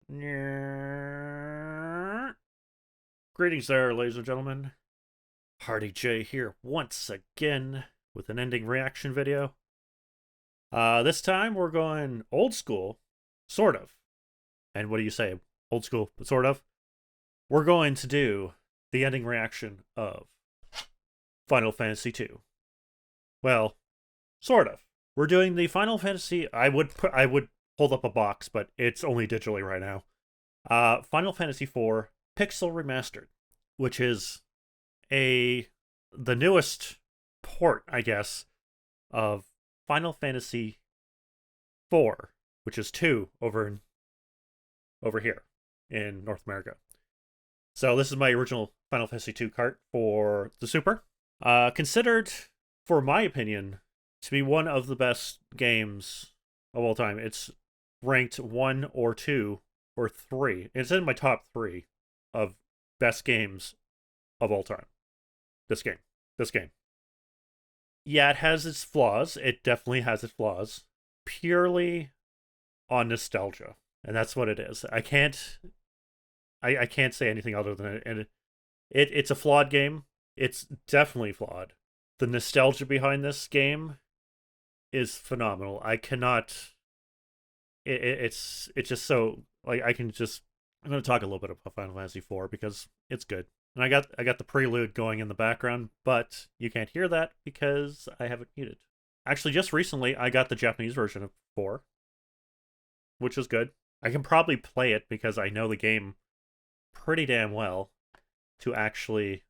Greetings there, ladies and gentlemen. Hardi-Jay here once again with an ending reaction video. This time we're going old school, sort of. And what do you say? Old school, but sort of. We're going to do the ending reaction of Final Fantasy II. Well, sort of. We're doing the Final Fantasy. I would hold up a box, but it's only digitally right now. Final Fantasy IV Pixel Remastered, which is a the newest port, I guess, of Final Fantasy IV, which is 2 over here in North America. So this is my original Final Fantasy II cart for the Super. Considered, for my opinion, to be one of the best games of all time. It's ranked 1 or 2 or 3. It's in my top 3 of best games of all time. This game. This game. Yeah, it has its flaws. It definitely has its flaws. Purely on nostalgia. And that's what it is. I can't say anything other than it. And it's a flawed game. It's definitely flawed. The nostalgia behind this game is phenomenal. I cannot it's just so like I'm going to talk a little bit about Final Fantasy IV because it's good. And I got the prelude going in the background, but you can't hear that because I have it muted. Actually, just recently I got the Japanese version of 4, which is good. I can probably play it because I know the game pretty damn well to actually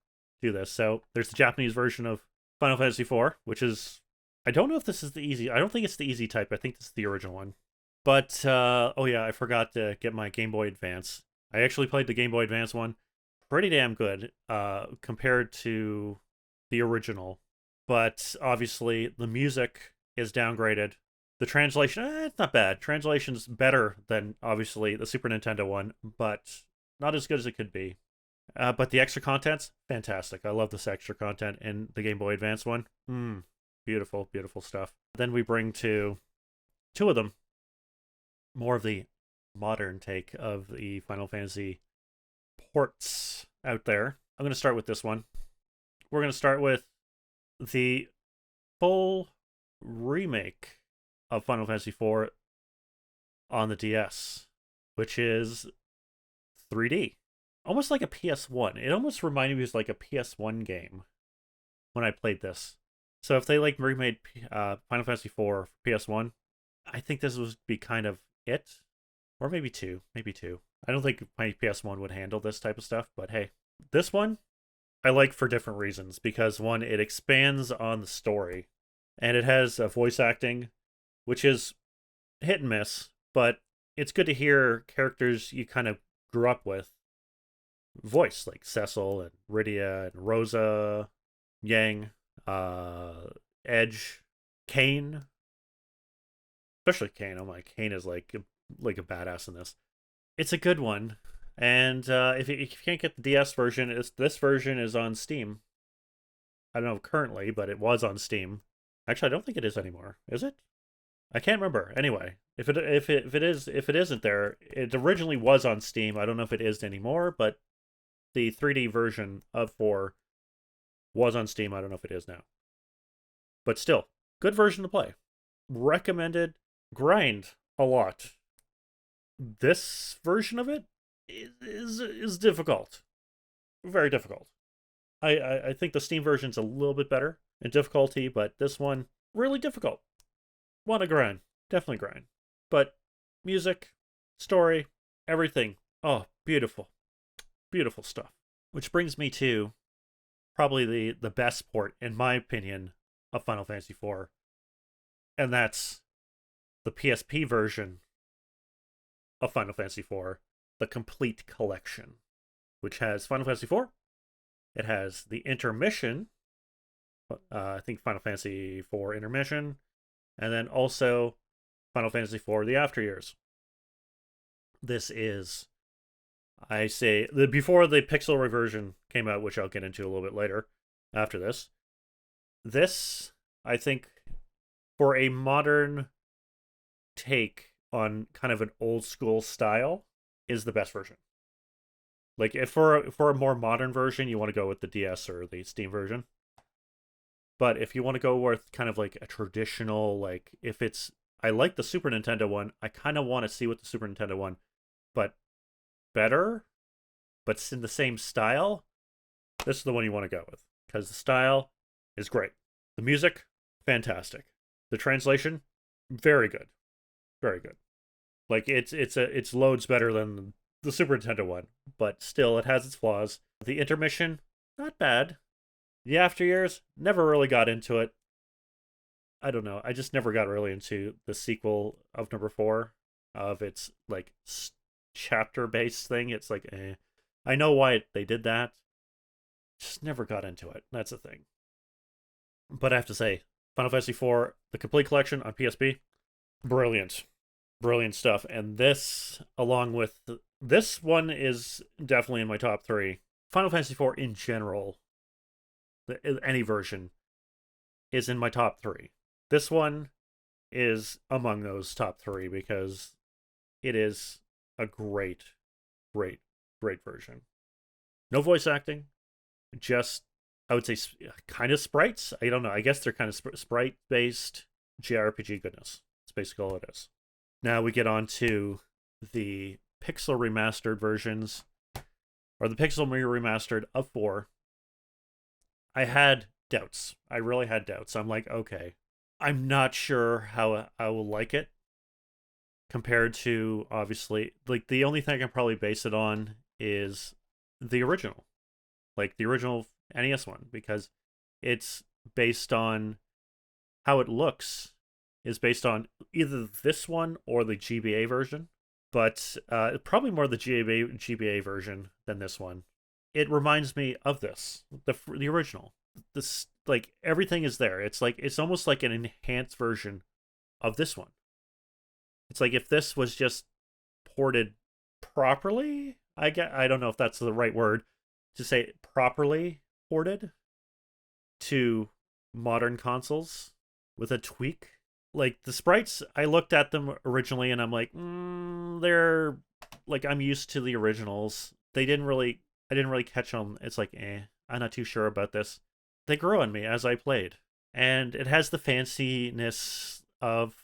do this. So there's the Japanese version of Final Fantasy IV, which is I don't know if this is the easy. I don't think it's the easy type. I think this is the original one. But oh yeah, I forgot to get my Game Boy Advance. I actually played the Game Boy Advance one. Pretty damn good compared to the original. But obviously the music is downgraded. The translation, it's not bad. Translation's better than obviously the Super Nintendo one, but not as good as it could be. But the extra content's fantastic. I love this extra content in the Game Boy Advance one. Beautiful, beautiful stuff. Then we bring to 2 of them more of the modern take of the Final Fantasy ports out there. I'm going to start with this one. We're going to start with the full remake of Final Fantasy IV on the DS, which is 3D. Almost like a PS1. It almost reminded me of like a PS1 game when I played this. So if they like remade Final Fantasy IV for PS1, I think this would be kind of it. Or maybe 2. Maybe 2. I don't think my PS1 would handle this type of stuff, but hey. This one, I like for different reasons. Because one, it expands on the story. And it has voice acting, which is hit and miss. But it's good to hear characters you kind of grew up with voice, like Cecil and Rydia and Rosa, Yang, Edge, Kane. Especially Kane. Oh my, Kane is like a badass in this. It's a good one, and if you can't get the DS version, this version is on Steam. I don't know currently, but it was on Steam. Actually, I don't think it is anymore. Is it? I can't remember. Anyway, if it isn't there, it originally was on Steam. I don't know if it is anymore, but the 3D version of 4 was on Steam. I don't know if it is now, but still, good version to play. Recommended. Grind a lot. This version of it is difficult, very difficult. I think the Steam version's a little bit better in difficulty, but this one really difficult. Want to grind, definitely grind. But music, story, everything, oh, beautiful, beautiful stuff. Which brings me to probably the best port, in my opinion, of Final Fantasy IV, and that's the PSP version of Final Fantasy IV, the complete collection, which has Final Fantasy IV. It has the intermission, I think Final Fantasy IV intermission, and then also Final Fantasy IV the After Years. This is, I say, before the Pixel reversion came out, which I'll get into a little bit later after this. This, I think, for a modern take on kind of an old school style, is the best version. Like if for a more modern version, you want to go with the DS or the Steam version. But if you want to go with kind of like a traditional, like if it's, I like the Super Nintendo one. I kind of want to see what the Super Nintendo one, but better, but in the same style. This is the one you want to go with because the style is great. The music, fantastic. The translation, very good, very good. Like it's loads better than the Super Nintendo one, but still it has its flaws. The intermission, not bad. The after years, never really got into it. I don't know. I just never got really into the sequel of number 4 of its like chapter based thing. It's like, I know why they did that. Just never got into it. That's the thing. But I have to say, Final Fantasy IV, the complete collection on PSP, brilliant. Brilliant stuff. And this, along with this one, is definitely in my top 3. Final Fantasy IV in general, any version, is in my top 3. This one is among those top 3 because it is a great, great, great version. No voice acting, just, I would say, kind of sprites. I don't know. I guess they're kind of sprite-based JRPG goodness. That's basically all it is. Now we get on to the Pixel Remastered versions, or the Pixel Remastered of 4. I had doubts. I really had doubts. I'm like, okay, I'm not sure how I will like it compared to, obviously, like the only thing I can probably base it on is the original, like the original NES one, because it's based on how it looks is based on either this one or the GBA version, but probably more the GBA version than this one. It reminds me of the original. This, like, everything is there. It's like it's almost like an enhanced version of this one. It's like if this was just ported properly. I don't know if that's the right word to say, properly ported to modern consoles with a tweak. Like the sprites, I looked at them originally and I'm like, they're like, I'm used to the originals. I didn't really catch on. It's like, I'm not too sure about this. They grew on me as I played, and it has the fanciness of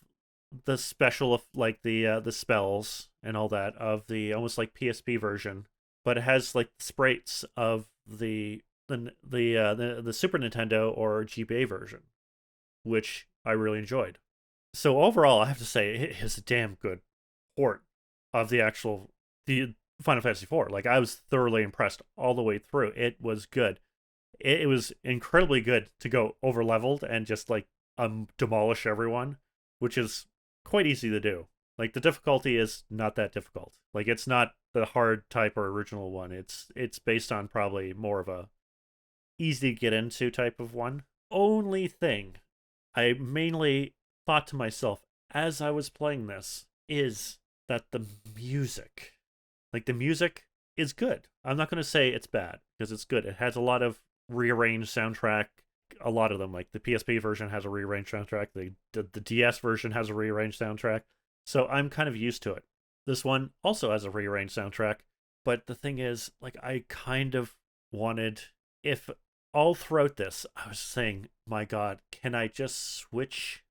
the special, like the spells and all that of the almost like PSP version, but it has like sprites of the Super Nintendo or GBA version, which I really enjoyed. So overall, I have to say it is a damn good port of the Final Fantasy IV. Like I was thoroughly impressed all the way through. It was good. It was incredibly good to go over leveled and just like demolish everyone, which is quite easy to do. Like the difficulty is not that difficult. Like it's not the hard type or original one. It's based on probably more of a easy to get into type of one. Only thing I mainly thought to myself as I was playing this is that the music, like the music is good. I'm not going to say it's bad because it's good. It has a lot of rearranged soundtrack. A lot of them, like the PSP version has a rearranged soundtrack. The DS version has a rearranged soundtrack. So I'm kind of used to it. This one also has a rearranged soundtrack. But the thing is, like, I kind of wanted, if all throughout this, I was saying, my God, can I just switch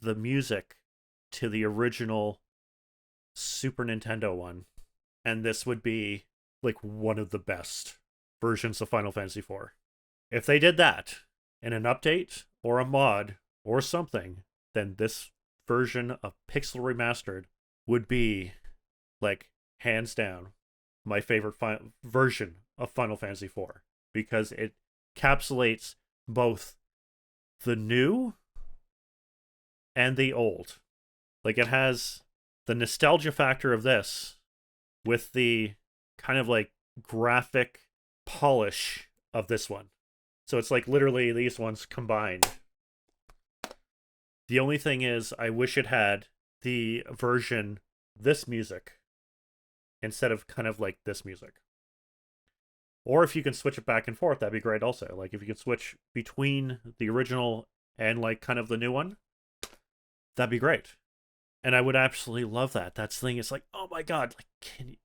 the music to the original Super Nintendo one? And this would be like one of the best versions of Final Fantasy IV. If they did that in an update or a mod or something, then this version of Pixel Remastered would be, like, hands down, my favorite version of Final Fantasy IV because it encapsulates both the new and the old. Like, it has the nostalgia factor of this with the kind of like graphic polish of this one. So it's like literally these ones combined. The only thing is, I wish it had the version, this music, instead of kind of like this music. Or if you can switch it back and forth, that'd be great also. Like if you could switch between the original and like kind of the new one, that'd be great. And I would absolutely love that. That's the thing. It's like, oh my God, like, can you,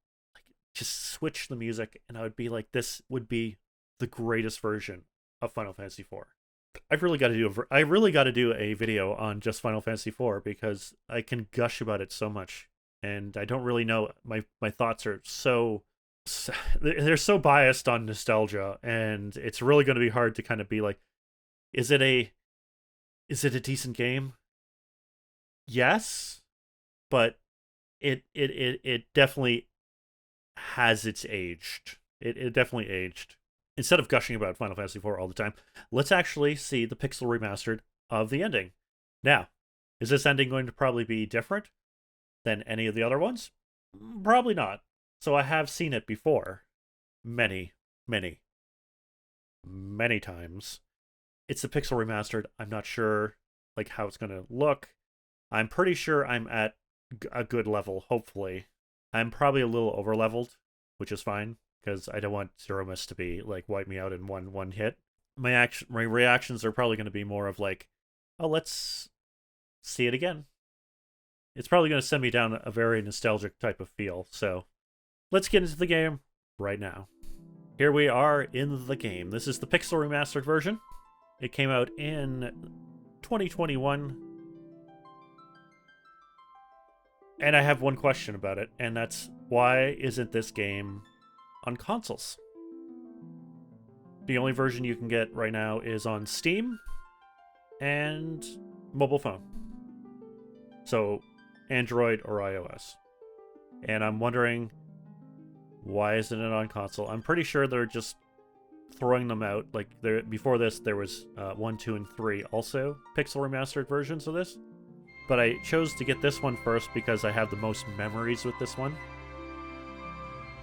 just switch the music, and I would be like, this would be the greatest version of Final Fantasy IV. I really got to do a video on just Final Fantasy IV because I can gush about it so much, and I don't really know. My thoughts are they're so biased on nostalgia, and it's really going to be hard to kind of be like, is it a decent game? Yes, but it definitely has its aged. It definitely aged. Instead of gushing about Final Fantasy IV all the time, let's actually see the Pixel Remastered of the ending. Now, is this ending going to probably be different than any of the other ones? Probably not. So I have seen it before. Many, many, many times. It's the Pixel Remastered. I'm not sure like how it's going to look. I'm pretty sure I'm at a good level, hopefully. I'm probably a little over-leveled, which is fine, because I don't want Zeromus to be, like, wipe me out in one hit. My reactions are probably going to be more of, like, oh, let's see it again. It's probably going to send me down a very nostalgic type of feel, so let's get into the game right now. Here we are in the game. This is the Pixel Remastered version. It came out in 2021. And I have one question about it, and that's, why isn't this game on consoles? The only version you can get right now is on Steam and mobile phone. So, Android or iOS. And I'm wondering, why isn't it on console? I'm pretty sure they're just throwing them out. Like, before this, there was 1, 2, and 3 also Pixel Remastered versions of this. But I chose to get this one first because I have the most memories with this one.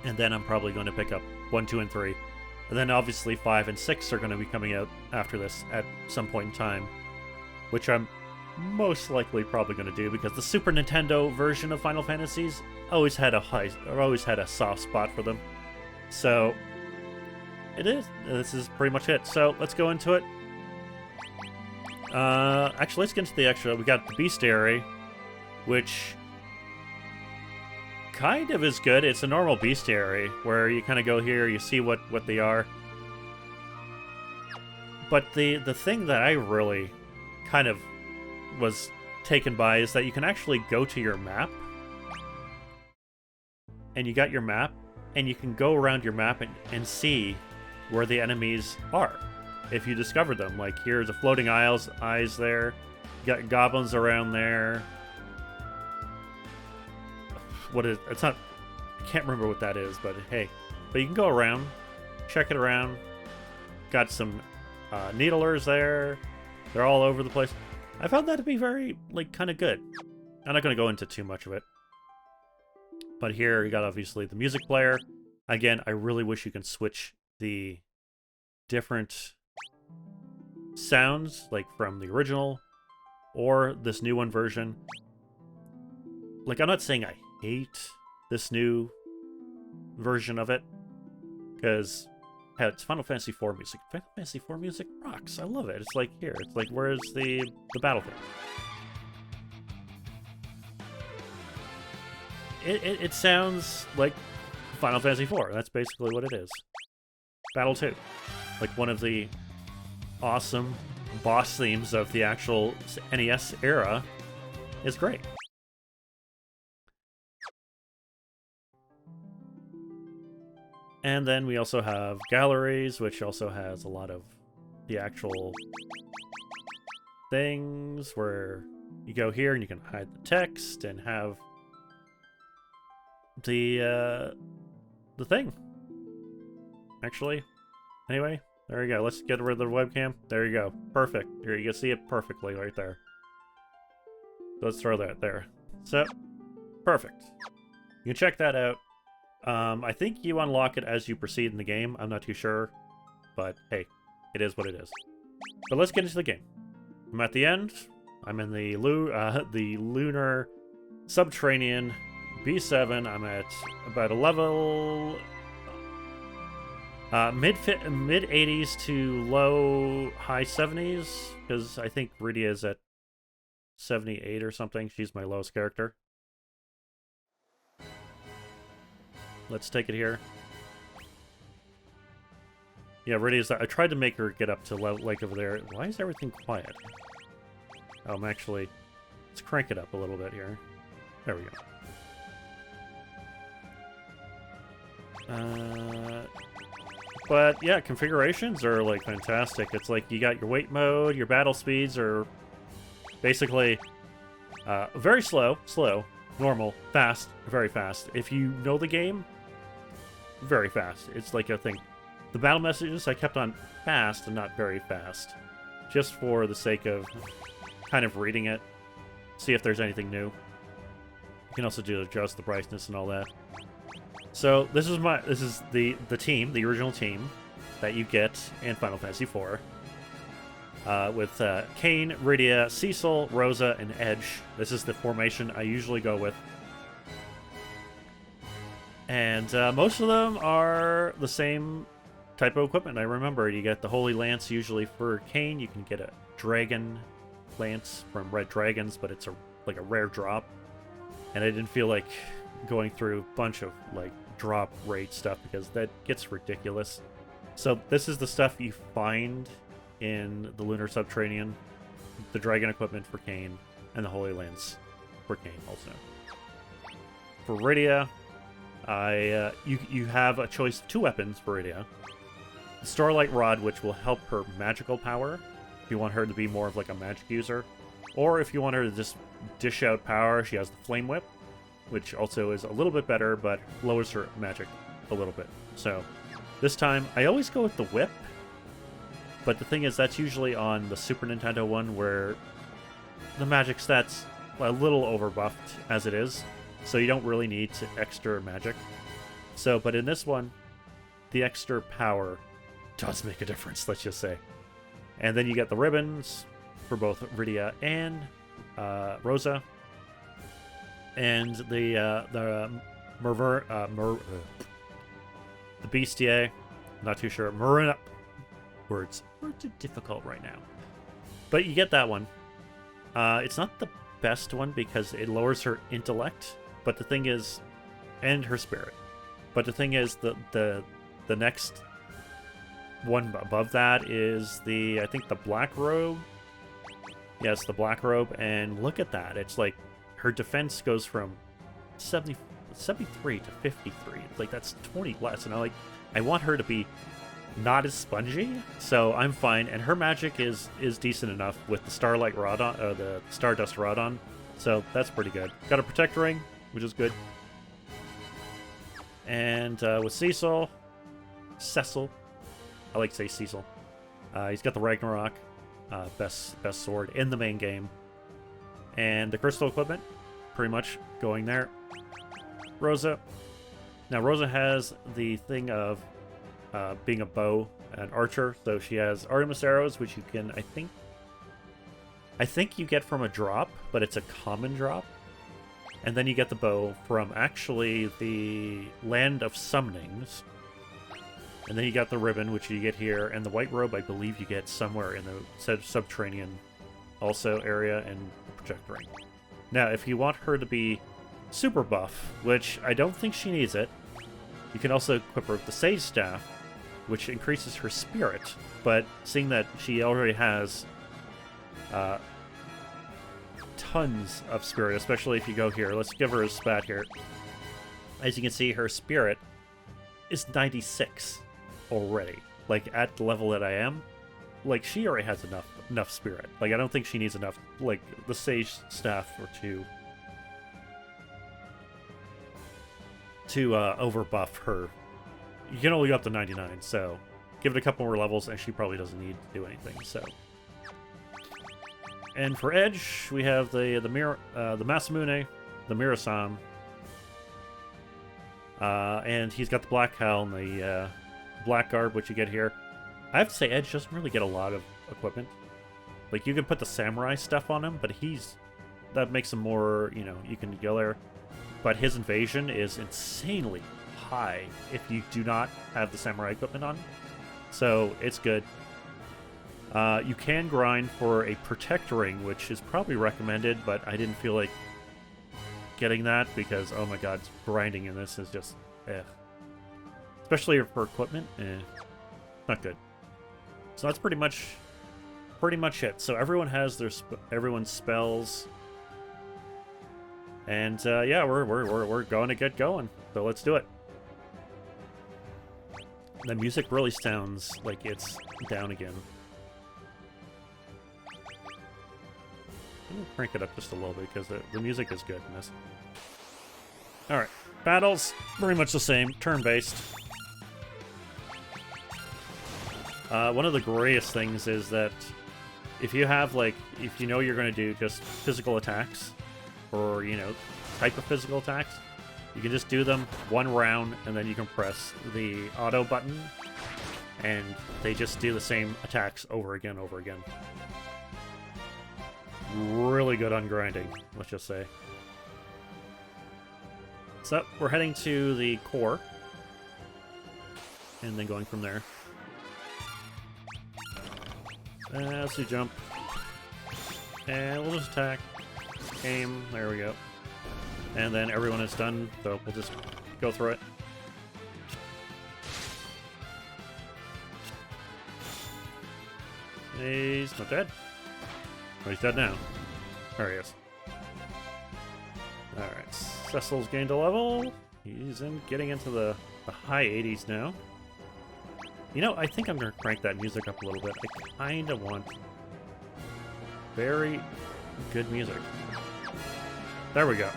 And then I'm probably going to pick up 1, 2, and 3. And then obviously 5 and 6 are going to be coming out after this at some point in time. Which I'm most likely probably going to do because the Super Nintendo version of Final Fantasies always had a soft spot for them. So, this is pretty much it. So, let's go into it. Actually, let's get into the extra. We got the bestiary, which kind of is good. It's a normal bestiary where you kind of go here, you see what they are. But the thing that I really kind of was taken by is that you can actually go to your map, and you got your map, and you can go around your map and see where the enemies are. If you discover them, like here's a floating eyes there, you got goblins around there. It's not, I can't remember what that is, but hey. But you can go around, check it around. Got some needlers there. They're all over the place. I found that to be very, like, kind of good. I'm not going to go into too much of it. But here you got obviously the music player. Again, I really wish you can switch the different sounds, like from the original or this new one version. Like, I'm not saying I hate this new version of it, because it's Final Fantasy IV music. Final Fantasy IV music rocks. I love it. It's like, here, it's like, where's the battle thing? It sounds like Final Fantasy IV. That's basically what it is. Battle 2. Like one of the awesome boss themes of the actual NES era is great. And then we also have galleries, which also has a lot of the actual things where you go here and you can hide the text and have the thing. Actually, anyway, there you go. Let's get rid of the webcam. There you go. Perfect. Here, you can see it perfectly right there. Let's throw that there. So, perfect. You can check that out. I think you unlock it as you proceed in the game. I'm not too sure. But, hey, it is what it is. But let's get into the game. I'm at the end. I'm in the lunar subterranean B7. I'm at about a level mid 80s to low high 70s, because I think Rydia is at 78 or something. She's my lowest character. Let's take it here. Yeah, Rydia's... I tried to make her get up to like over there. Why is everything quiet? Oh, I'm actually... Let's crank it up a little bit here. There we go. But yeah, configurations are like fantastic. It's like you got your wait mode, your battle speeds are basically very slow, normal, fast, very fast. If you know the game, very fast. It's like a thing. The battle messages I kept on fast and not very fast, just for the sake of kind of reading it, see if there's anything new. You can also adjust the brightness and all that. So this is the team, the original team that you get in Final Fantasy IV. With Kain, Rydia, Cecil, Rosa, and Edge. This is the formation I usually go with. And most of them are the same type of equipment. I remember you get the Holy Lance usually for Kain. You can get a Dragon Lance from Red Dragons, but it's like a rare drop. And I didn't feel like going through a bunch of like drop rate stuff because that gets ridiculous. So this is the stuff you find in the Lunar Subterranean, the Dragon equipment for Kain, and the Holy Lance for Kain also. For Rydia, you have a choice of 2 weapons for Rydia. The Starlight Rod, which will help her magical power, if you want her to be more of like a magic user. Or if you want her to just dish out power, she has the Flame Whip, which also is a little bit better, but lowers her magic a little bit. So this time, I always go with the Whip. But the thing is, that's usually on the Super Nintendo one, where the magic stats a little overbuffed as it is, so you don't really need extra magic. So, but in this one, the extra power does make a difference, let's just say. And then you get the ribbons for both Rydia and Rosa, and the Bustier. Not too sure. Words are difficult right now, but you get that one. It's not the best one because it lowers her intellect, but the thing is, and her spirit. But the thing is, the next one above that is I think the Black Robe. Yes, the Black Robe, and look at that. It's like her defense goes from 73 to 53. It's like that's 20 less, and I want her to be not as spongy, so I'm fine. And her magic is decent enough with the Starlight Rod on, the Stardust Rod on, so that's pretty good. Got a Protect Ring, which is good. And with Cecil, I like to say Cecil. He's got the Ragnarok, best sword in the main game, and the crystal equipment, pretty much going there. Rosa. Now Rosa has the thing of being a bow and archer, so she has Artemis arrows, which you can, I think you get from a drop, but it's a common drop. And then you get the bow from actually the Land of Summonings. And then you got the ribbon, which you get here, and the white robe, I believe you get somewhere in the subterranean also area, and the Protect Ring. Now, if you want her to be super buff, which I don't think she needs it, you can also equip her with the Sage Staff, which increases her spirit, but seeing that she already has tons of spirit, especially if you go here. Let's give her a spat here. As you can see, her spirit is 96 already. Like, at the level that I am, like, she already has enough spirit. Like, I don't think she needs enough, like, the Sage Staff or to overbuff her. You can only go up to 99, so give it a couple more levels, and she probably doesn't need to do anything. So, and for Edge, we have the Masamune, the Mirasam, and he's got the Black Helm, the Black Garb, which you get here. I have to say, Edge doesn't really get a lot of equipment. Like, you can put the samurai stuff on him, but that makes him more, you can go there. But his invasion is insanely high if you do not have the samurai equipment on, so it's good. You can grind for a Protect Ring, which is probably recommended, but I didn't feel like getting that because, oh my god, grinding in this is just Especially for equipment, not good. So that's pretty much it. So everyone has their everyone's spells, and yeah, we're going to get going. So let's do it. The music really sounds like it's down again. I'm gonna crank it up just a little bit because the music is good in this. All right, battles very much the same, turn-based. One of the greatest things is that if you have, like, if you know you're going to do just physical attacks, or, you know, type of physical attacks, you can just do them one round, and then you can press the auto button, and they just do the same attacks over again, over again. Really good on grinding, let's just say. So, we're heading to the core, and then going from there. Let's do jump. And we'll just attack. Aim. There we go. And then everyone is done, so we'll just go through it. He's not dead. Oh, he's dead now. There he is. Alright, Cecil's gained a level. He's getting into the high 80s now. You know, I think I'm going to crank that music up a little bit. I kind of want very good music. There we go.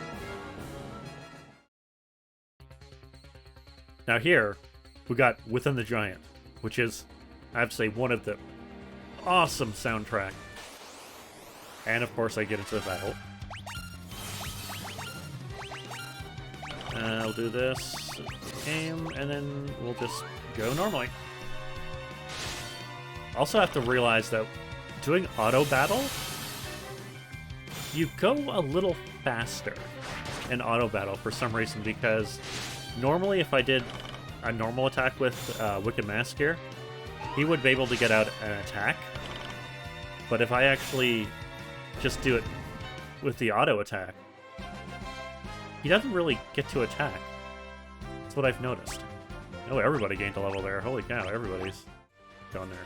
Now here, we got Within the Giant, which is, I have to say, one of the awesome soundtrack. And of course I get into the battle. I'll do this, aim, and then we'll just go normally. Also have to realize that doing auto battle, you go a little faster in auto battle for some reason, because normally if I did a normal attack with Wicked Mask here, he would be able to get out an attack. But if I actually just do it with the auto attack, he doesn't really get to attack. That's what I've noticed. Oh, everybody gained a level there. Holy cow, everybody's going there.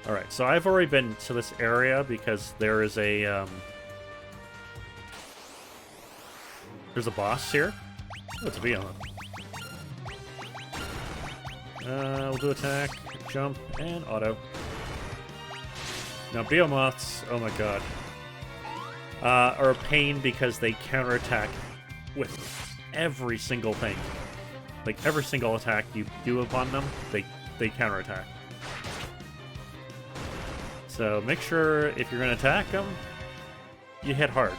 Alright, so I've already been to this area because there is a, there's a boss here. Oh, it's a Behemoth. We'll do attack, jump, and auto. Now, Behemoths, oh my god, are a pain because they counterattack with every single thing. Like, every single attack you do upon them, they counterattack. So make sure if you're going to attack them, you hit hard.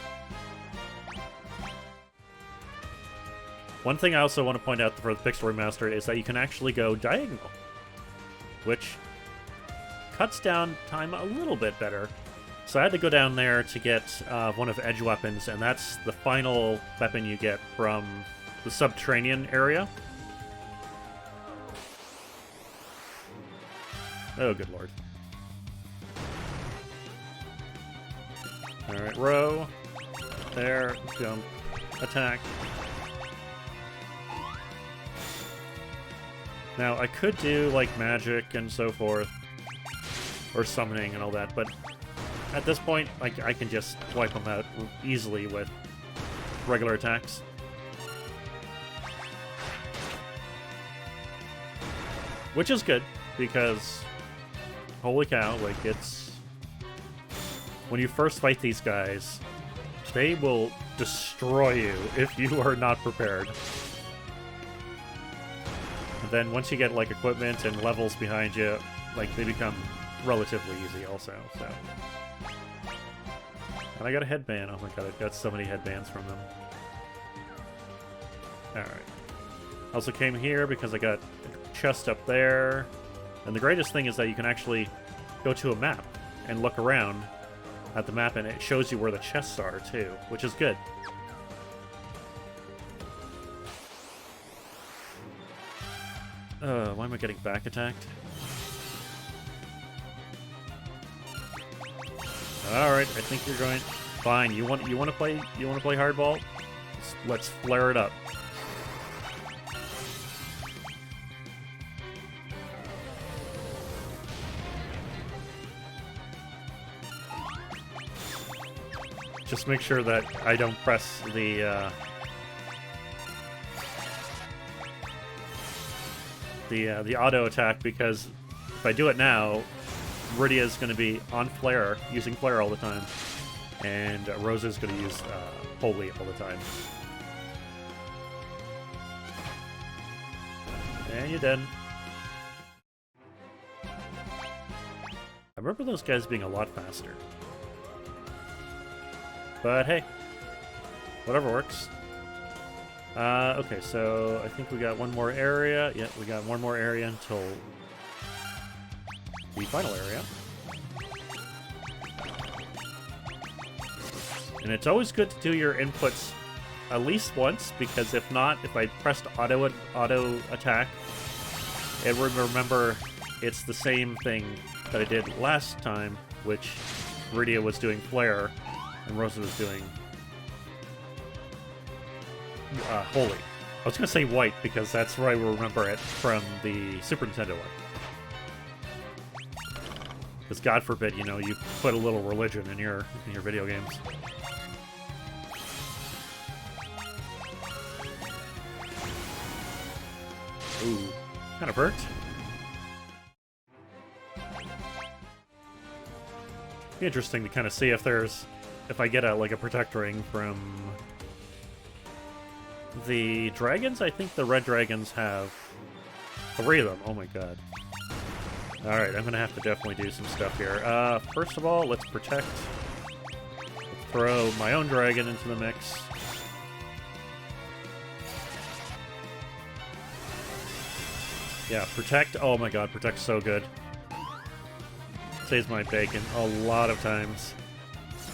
One thing I also want to point out for the Pixel Remastered is that you can actually go diagonal, which cuts down time a little bit better. So I had to go down there to get one of Edge weapons, and that's the final weapon you get from the subterranean area. Oh, good lord. Alright, row. There, jump, attack. Now, I could do, like, magic and so forth, or summoning and all that, but at this point, like, I can just wipe them out easily with regular attacks. Which is good, because, holy cow, like, it's... When you first fight these guys, they will destroy you if you are not prepared. And then once you get, like, equipment and levels behind you, like, they become relatively easy also, so... And I got a headband. Oh my god, I've got so many headbands from them. Alright. Also came here because I got a chest up there. And the greatest thing is that you can actually go to a map and look around at the map, and it shows you where the chests are, too, which is good. Why am I getting back attacked? Alright, I think you're going... Fine, you want to play hardball? Let's flare it up. Just make sure that I don't press the auto attack, because if I do it now, Rydia is going to be on Flare, using Flare all the time, and Rosa is going to use Holy all the time. And you're dead. I remember those guys being a lot faster. But hey, whatever works. Okay, so I think we got one more area. Yep, we got one more area until the final area. And it's always good to do your inputs at least once, because if not, if I pressed auto attack, it would remember it's the same thing that I did last time, which Rydia was doing Flare and Rosa was doing Holy. I was going to say White, because that's where I remember it from the Super Nintendo one. Because God forbid, you know, you put a little religion in your video games. Ooh, kind of hurt. Be interesting to kind of see if I get like a Protect Ring from the dragons. I think the red dragons have 3 of them. Oh my god. Alright, I'm gonna have to definitely do some stuff here. First of all, let's protect. Let's throw my own dragon into the mix. Yeah, Protect. Oh my god, Protect's so good. Saves my bacon a lot of times.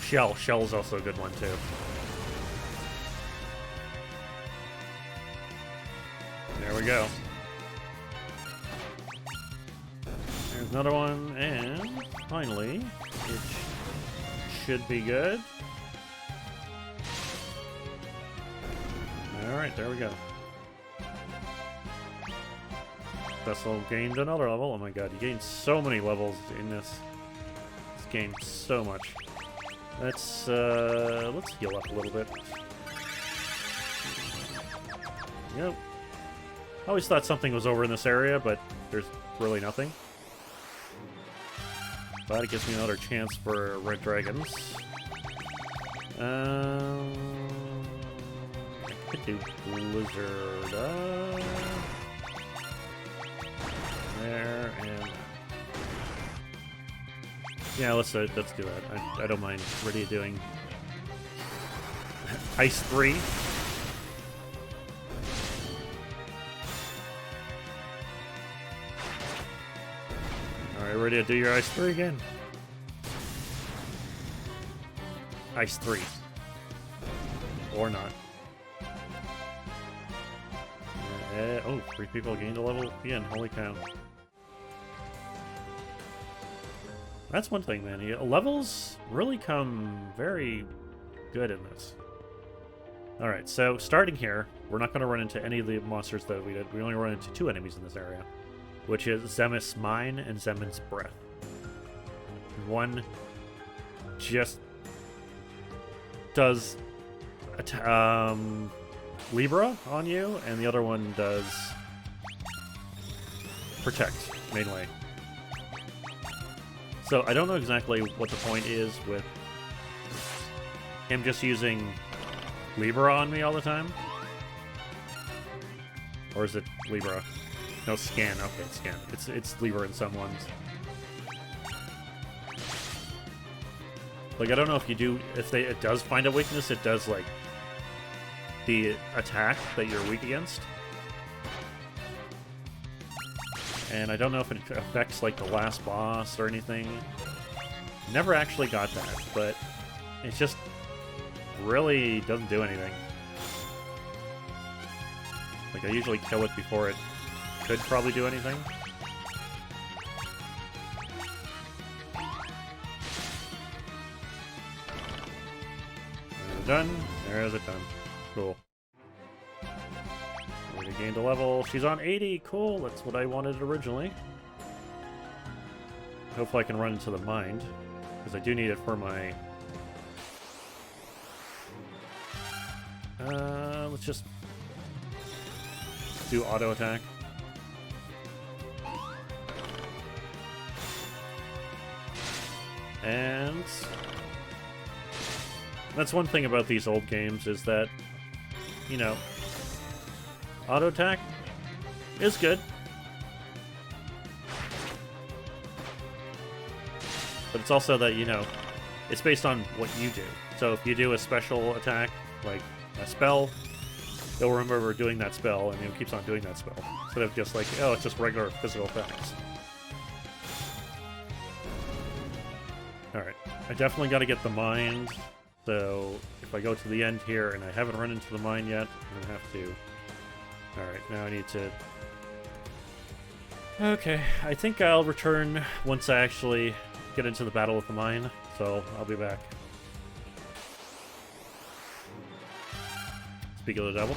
Shell's also a good one too. There we go. There's another one, and finally, it should be good. Alright, there we go. Vessel gained another level. Oh my god, you gained so many levels in this game, so much. Let's heal up a little bit. Yep. I always thought something was over in this area, but there's really nothing. But it gives me another chance for red dragons. I could do Blizzard. There, and yeah, let's do that. I don't mind Rydia doing Ice 3. Alright, Rydia, do your Ice 3 again. Ice 3. Or not. Oh, 3 people gained a level again. Holy cow. That's one thing, man. Levels really come very good in this. Alright, so starting here, we're not going to run into any of the monsters that we did. We only run into 2 enemies in this area, which is Zemus Mine and Zemun's Breath. One just does Libra on you, and the other one does Protect, mainly. So I don't know exactly what the point is with him just using Libra on me all the time. Or is it Libra? No, Scan. Okay, Scan. It's Libra in some ones. Like, I don't know if you do... it does find a weakness, it does, like, the attack that you're weak against. And I don't know if it affects, like, the last boss or anything. Never actually got that, but it just really doesn't do anything. Like, I usually kill it before it could probably do anything. Done. There's it done. Cool. Already gained a level. She's on 80. Cool. That's what I wanted originally. Hopefully I can run into the mind, because I do need it for my Let's just do auto attack. And that's one thing about these old games is that, you know, auto attack is good. But it's also that, you know, it's based on what you do. So if you do a special attack, like a spell, they'll remember doing that spell, and it keeps on doing that spell. Instead of just like, oh, it's just regular physical effects. Alright, I definitely got to get the mine. So if I go to the end here, and I haven't run into the mine yet, I'm going to have to... Alright, now I need to... Okay, I think I'll return once I actually get into the battle with the mine, so I'll be back. Speak of the devil.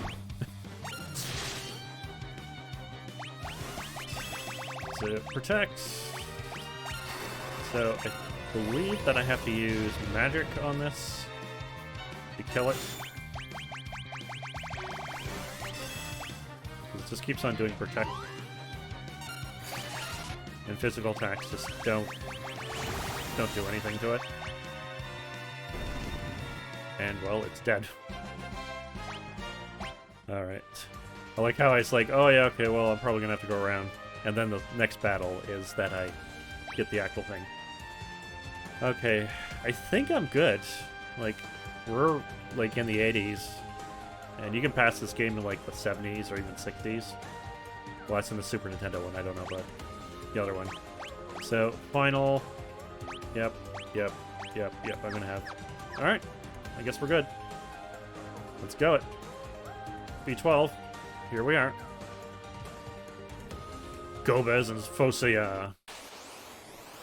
So protect. So I believe that I have to use magic on this to kill it. It just keeps on doing protect. And physical attacks just don't do anything to it. And, well, it's dead. Alright. I like how it's like, oh yeah, okay, well, I'm probably gonna have to go around. And then the next battle is that I get the actual thing. Okay, I think I'm good. Like, we're, like, in the 80s. And you can pass this game in, like, the 70s or even 60s. Well, that's in the Super Nintendo one, I don't know about the other one. So, final... Yep, I'm gonna have... Alright, I guess we're good. Let's go it. B12, here we are. Gomez and Fosia.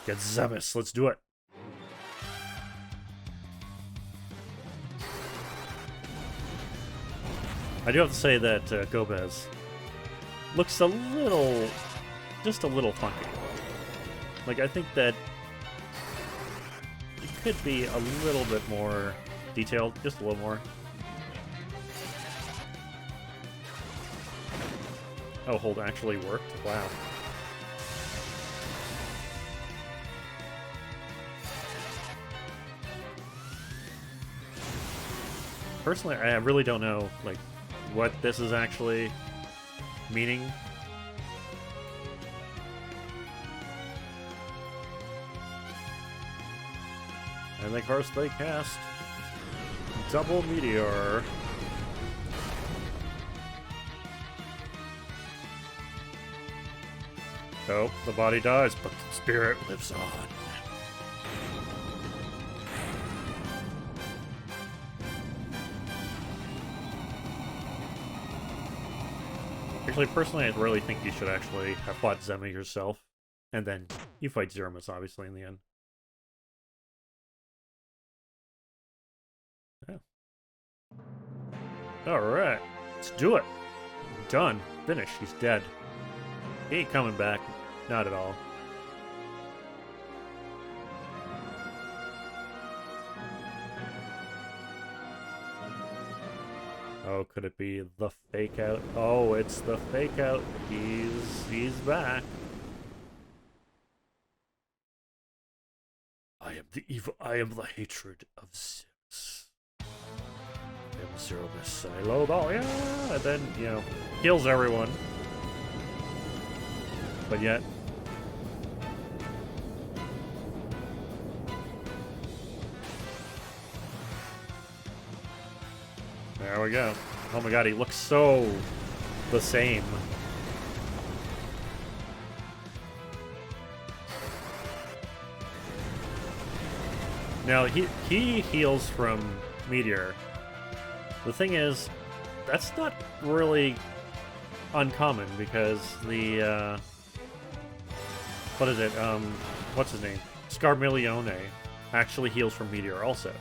Get Zeromus, let's do it. I do have to say that Gomez looks a little... just a little funky. Like, I think that it could be a little bit more detailed, just a little more. Oh, hold actually worked? Wow. Personally, I really don't know, like, what this is actually meaning. I think first they cast Double Meteor. Oh, the body dies, but the spirit lives on. Actually, personally, I really think you should actually have fought Zema yourself, and then you fight Zeromus, obviously, in the end. Yeah. Alright, let's do it. Done. Finished. He's dead. He ain't coming back. Not at all. Oh, could it be the fake out? Oh, it's the fake out. He's back. I am the evil. I am the hatred of Zeus. I am Zeromus. I loathe all. Yeah, and then kills everyone. But yet, there we go. Oh my god, he looks so the same. Now, he heals from Meteor. The thing is, that's not really uncommon because the, what is it? What's his name? Scarmiglione actually heals from Meteor also.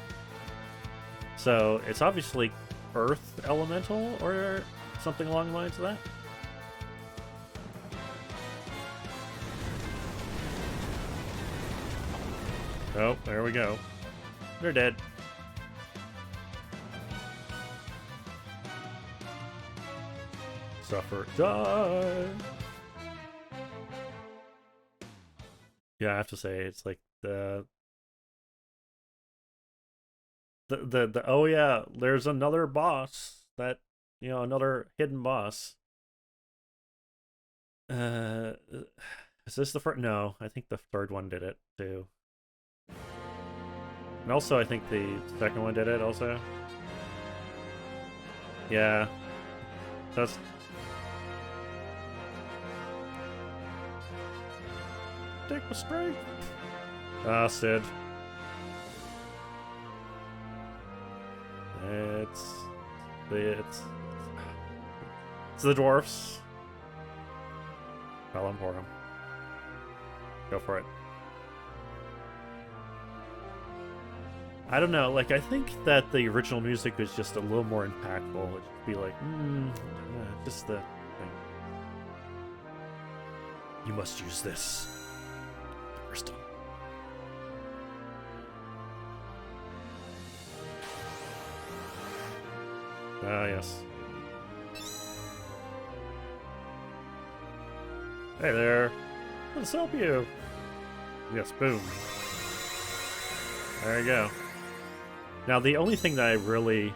So it's obviously Earth Elemental or something along the lines of that. Oh, there we go. They're dead. Suffer. Die! Yeah, I have to say, it's like the oh yeah, there's another boss that, you know, another hidden boss. Is this the first? No, I think the third one did it too. And also, I think the second one did it also. Yeah. That's... Take my strength! Ah, Sid. It's the dwarfs. Tell him for him. Go for it. I don't know, like, I think that the original music was just a little more impactful. It'd just be like, just the thing. You must use this. The crystal. Ah, yes. Hey there. Let's help you. Yes, boom. There you go. Now, the only thing that I really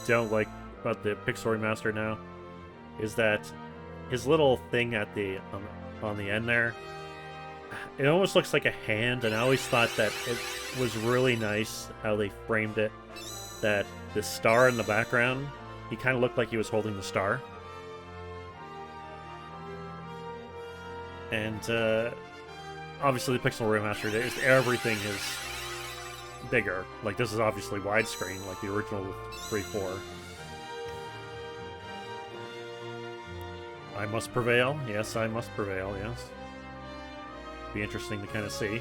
don't like about the Pixel Remastered now is that his little thing at the on the end there, it almost looks like a hand, and I always thought that it was really nice how they framed it, that the star in the background, he kind of looked like he was holding the star. And obviously the Pixel Remastered, everything is bigger. Like, this is obviously widescreen, like the original 3.4. I must prevail. Yes, I must prevail, yes. Be interesting to kind of see.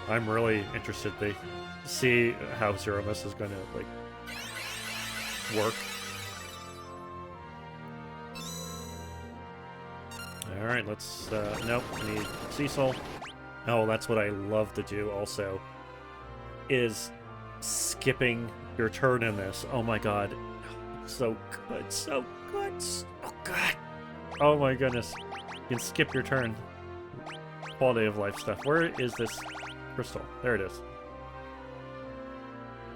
I'm really interested to see how Zeromus is going to, like, work. Alright, let's, nope, we need Cecil. Oh, that's what I love to do also, is skipping your turn in this. Oh my god. So good, so good. Oh god. Oh my goodness. You can skip your turn. Quality of life stuff. Where is this crystal? There it is.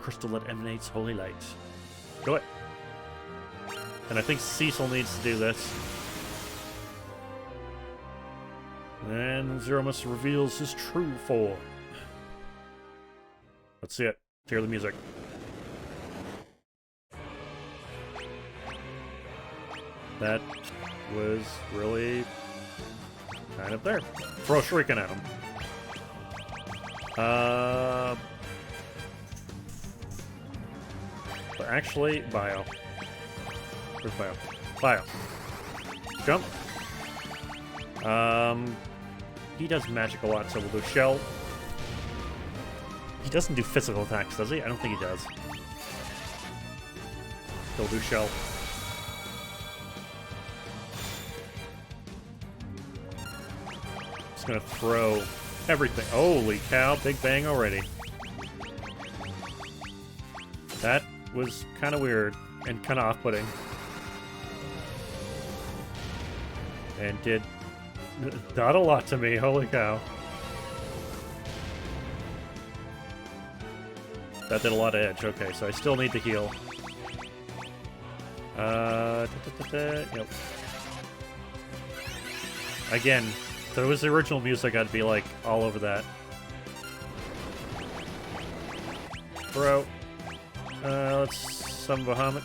Crystal that emanates holy light. Do it. And I think Cecil needs to do this. And Zeromus reveals his true form. Let's see it. Let's hear the music. That was really kind of there. Throw a shuriken at him. But actually, bio. Where's bio? Bio. Jump. He does magic a lot, so we'll do shell. He doesn't do physical attacks, does he? I don't think he does. He'll do shell. Just gonna throw everything. Holy cow, big bang already. That was kind of weird and kind of off-putting. And did not a lot to me, holy cow. That did a lot of edge. Okay, so I still need to heal. Yep. Again, if it was the original music, I'd be like all over that. Bro. Let's some Bahamut.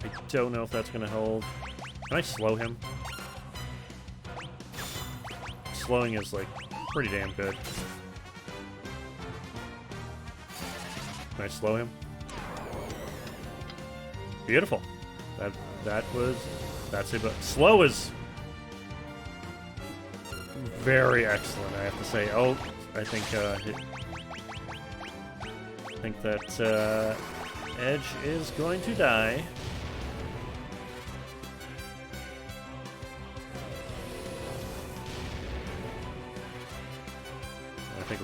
I don't know if that's gonna hold. Can I slow him? Slowing is like pretty damn good. Can I slow him? Beautiful. That's it. But slow is very excellent, I have to say. Oh, I think that Edge is going to die.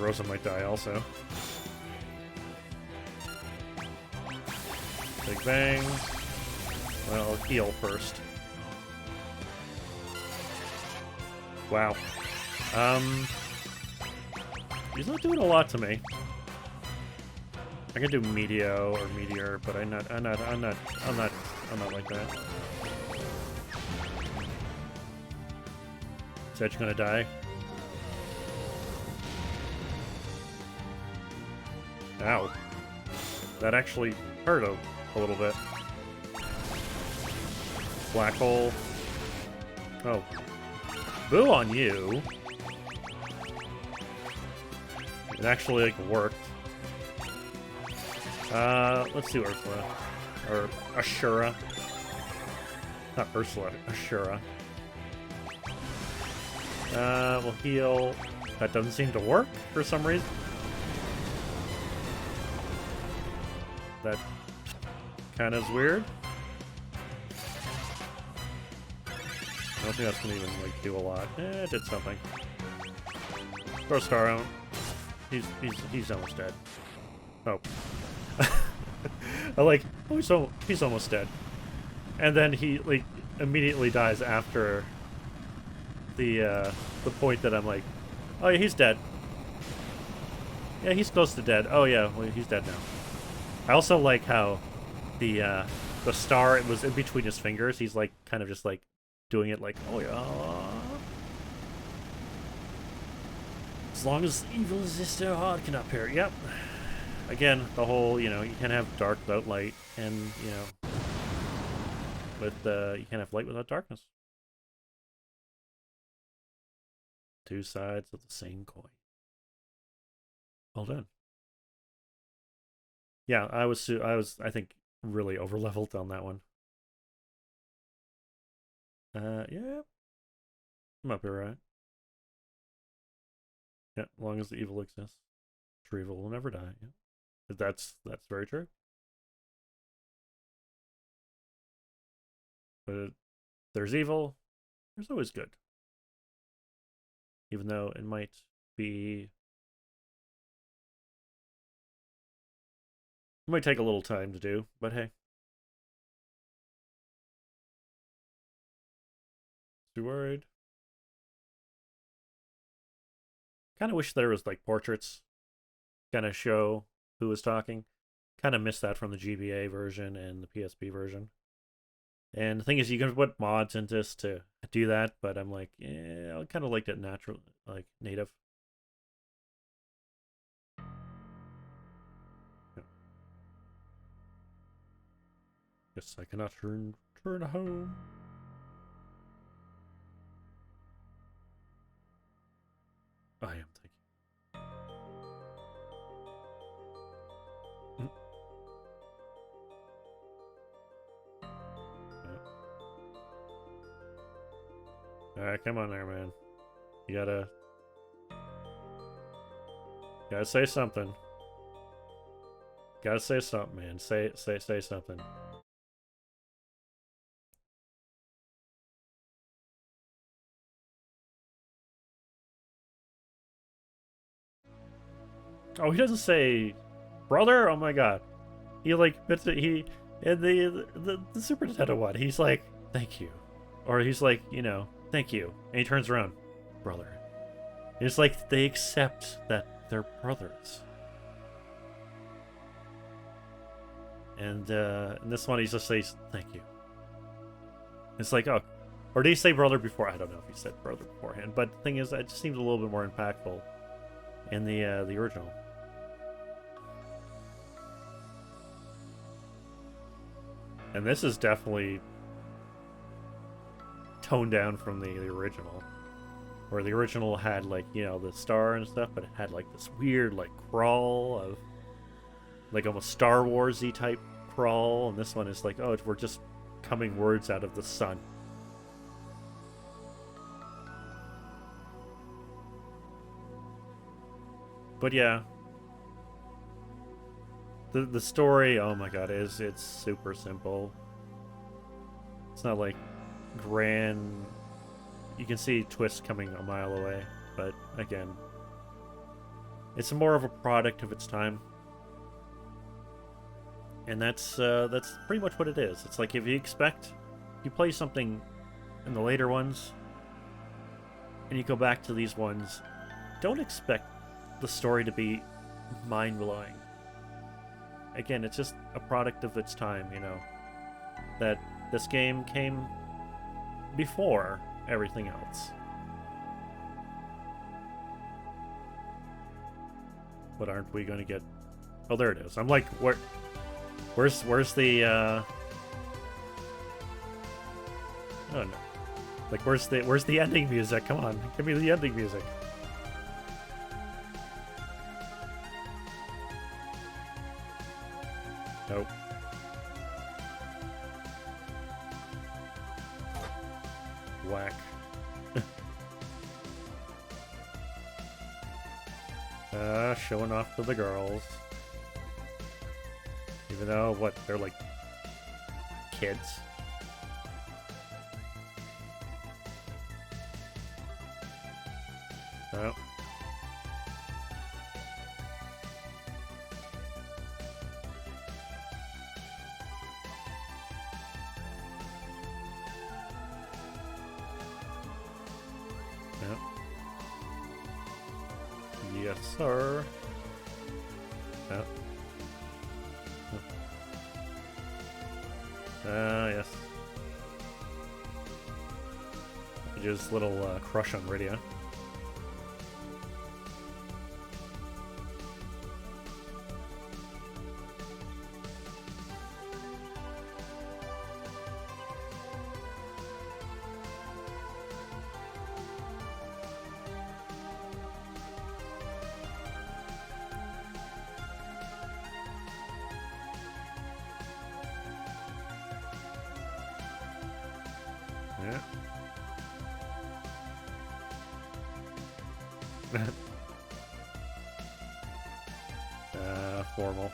Rosa might die also. Big bang. Well, I'll heal first. Wow. He's not doing a lot to me. I can do Meteo or Meteor, but I'm not like that. Is Edge gonna die? Ow. That actually hurt a little bit. Black hole. Oh. Boo on you. It actually, like, worked. Let's do Ursula. Or Ashura. Not Ursula, Ashura. We'll heal. That doesn't seem to work for some reason. That kind of is weird. I don't think that's gonna even, like, do a lot. It did something. Throw Star out. He's almost dead. Oh. I like, oh, he's almost dead. And then he, like, immediately dies after the point that I'm like, oh yeah, he's dead. Yeah, he's close to dead. Oh yeah, well, he's dead now. I also like how the star, it was in between his fingers. He's like kind of just like doing it like, oh yeah. As long as evil is just so hard can appear. Yep. Again, the whole, you know, you can't have dark without light, and, you know, with you can't have light without darkness. Two sides of the same coin. Well done. Yeah, I was I think really over leveled on that one. Yeah. I'm up here, right? Yeah, as long as the evil exists. True evil will never die. Yeah. That's very true. But there's evil, there's always good. Even though it might be... It might take a little time to do, but hey. Too worried. Kind of wish there was, like, portraits. Kind of show who was talking. Kind of missed that from the GBA version and the PSP version. And the thing is, you can put mods into this to do that, but I'm like, yeah, I kind of liked it natural, like, native. Yeah. Guess I cannot turn home. I am thinking. Alright, come on there, man. You gotta say something. Gotta say something, man. Say something. Oh, he doesn't say brother? Oh my god. He, like, he in the Super Nintendo one, he's like, thank you. Or he's like, you know, thank you. And he turns around, brother. It's like they accept that they're brothers. And in this one, he just says, thank you. It's like, oh, or did he say brother before? I don't know if he said brother beforehand. But the thing is, it just seems a little bit more impactful in the original. And this is definitely toned down from the original. Where the original had, like, you know, the star and stuff, but it had, like, this weird, like, crawl of, like, almost Star Wars-y type crawl. And this one is like, oh, we're just coming words out of the sun. But yeah. The story, oh my god, it's super simple. It's not like grand. You can see twists coming a mile away, but again, It's more of a product of its time. And that's pretty much what it is. It's like if you play something in the later ones, and you go back to these ones, don't expect the story to be mind-blowing. Again, it's just a product of its time, you know. That this game came before everything else. But aren't we going to get... Oh, there it is. I'm like, where's the, Oh, no. Like, where's the ending music? Come on, give me the ending music. Nope. Whack. Showing off to the girls. Even though, what, they're like kids. Oh. Yep. Yes, sir. Yep. Yes. Just little crush on radio. Yeah. Formal.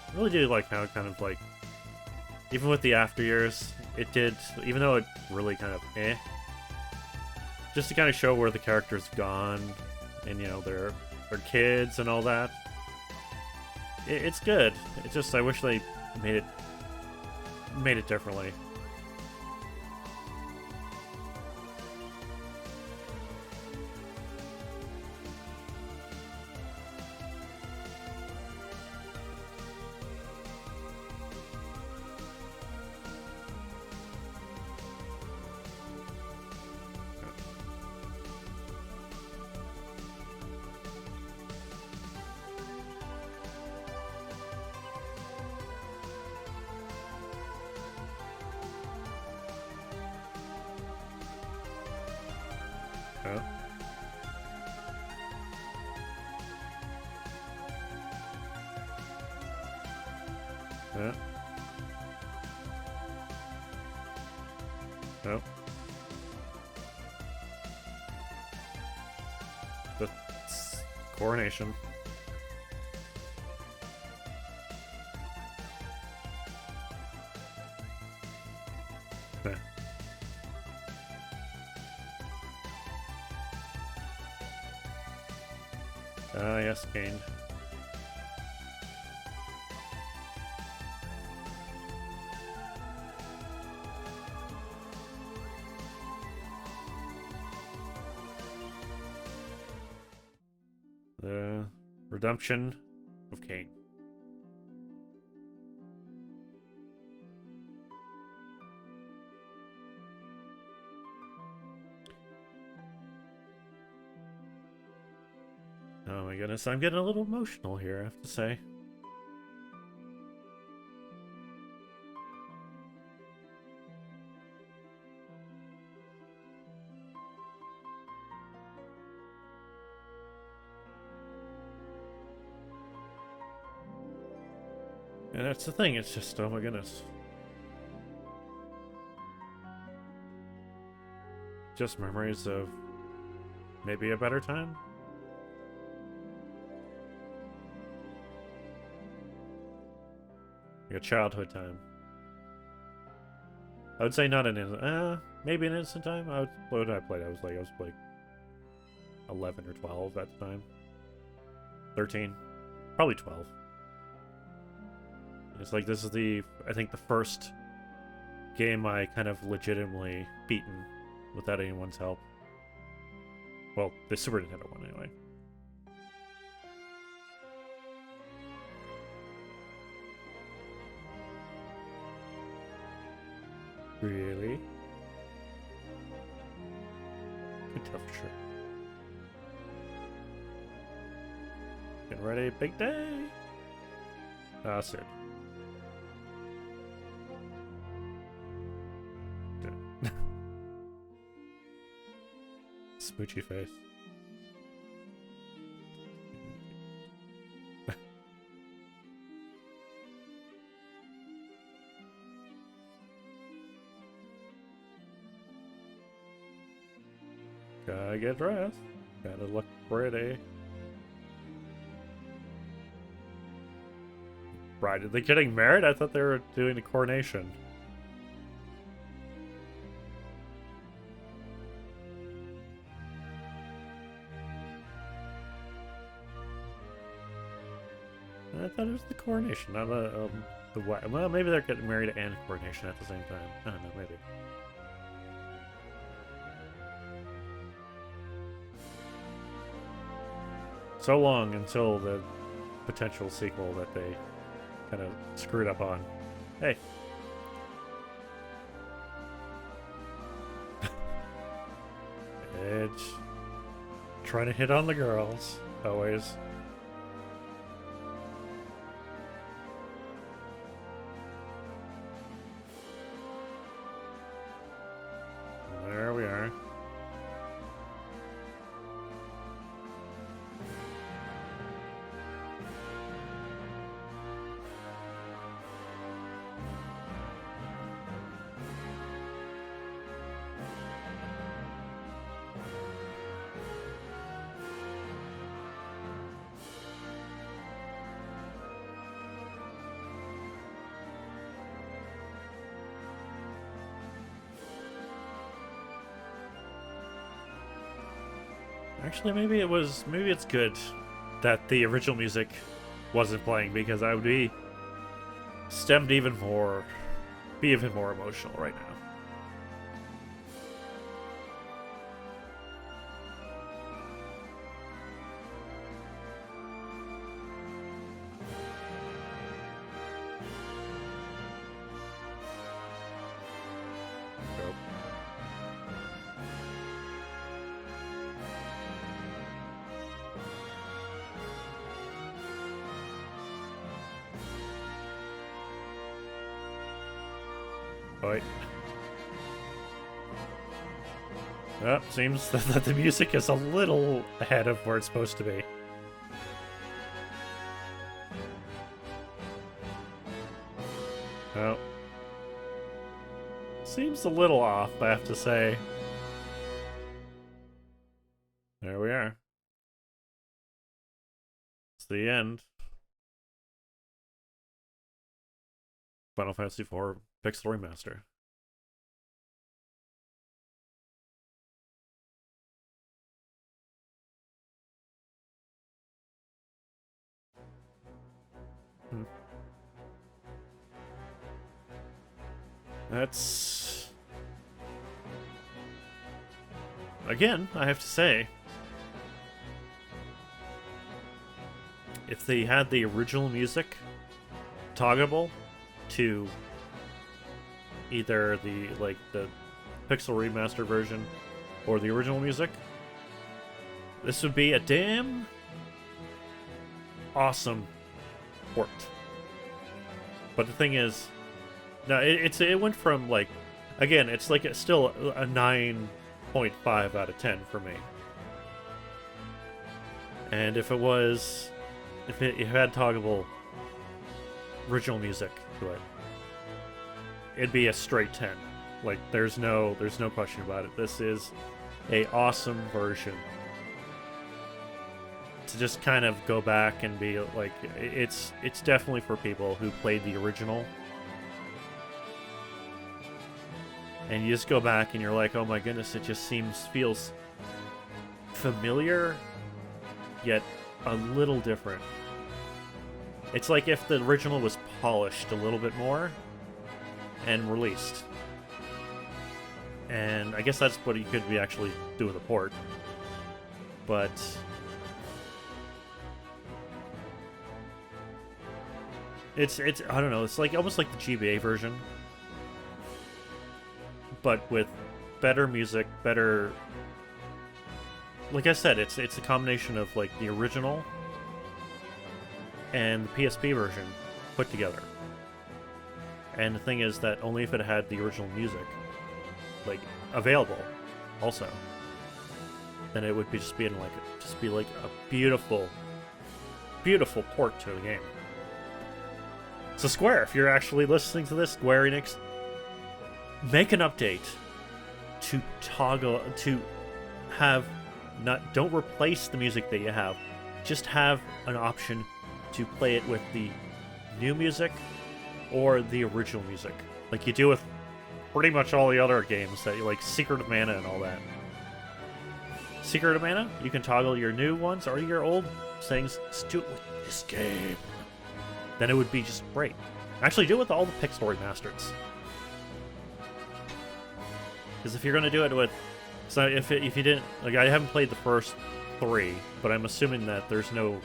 I really do like how it kind of like, even with the after years, it did, even though it really kind of just to kind of show where the character's gone, and you know, their kids and all that. It's good. It's just, I wish they made it differently. Oh. Yeah. No. The coronation. Yes, Kane. The redemption of Kane. Oh my goodness, I'm getting a little emotional here, I have to say. And that's the thing, it's just, oh my goodness. Just memories of maybe a better time? Like a childhood time. I would say not maybe an instant time. What did I play? I was like 11 or 12 at the time. 13, probably 12. It's like this is I think the first game I kind of legitimately beaten without anyone's help. Well, the Super Nintendo one anyway. Really? Could tell for sure. Getting ready, big day! Ah, Sid. Smoochy face. Gotta get dressed. Gotta look pretty. Bride, are they getting married? I thought they were doing the coronation. I thought it was the coronation, not the wedding. Well, maybe they're getting married and coronation at the same time. I don't know, maybe. So long until the potential sequel that they kind of screwed up on. Hey. Edge. Trying to hit on the girls. Always. There we are. Actually, maybe it's good that the original music wasn't playing, because I would be even more emotional right now. Right. Well, seems that the music is a little ahead of where it's supposed to be. Well, seems a little off, I have to say. There we are. It's the end. Final Fantasy IV Pixel Remaster. That's... Again, I have to say, if they had the original music toggable to either the Pixel Remaster version or the original music, this would be a damn awesome port. But the thing is, no, it went from again, it's still a 9.5 out of 10 for me. And if it had toggable original music to it, it'd be a straight 10. There's no question about it. This is a awesome version. To just kind of go back and be it's definitely for people who played the original And you just go back and you're like, oh my goodness, it just feels familiar, yet a little different. It's like if the original was polished a little bit more and released. And I guess that's what you could be actually do with a port. But it's I don't know, it's like almost like the GBA version, but with better music, better, like I said, it's a combination of like the original and the PSP version put together. And the thing is that only if it had the original music like available also, then it would be just be like a beautiful port to the game. So Square, if you're actually listening to this, Square Enix, make an update to toggle, to have, don't replace the music that you have, just have an option to play it with the new music or the original music, like you do with pretty much all the other games that you like, Secret of Mana and all that. Secret of Mana, you can toggle your new ones or your old things. Just do it with this game. Then it would be just great. Actually, do it with all the Pixel Remasters. Because if you're going to do it with... So if you didn't... Like, I haven't played the first 3, but I'm assuming that there's no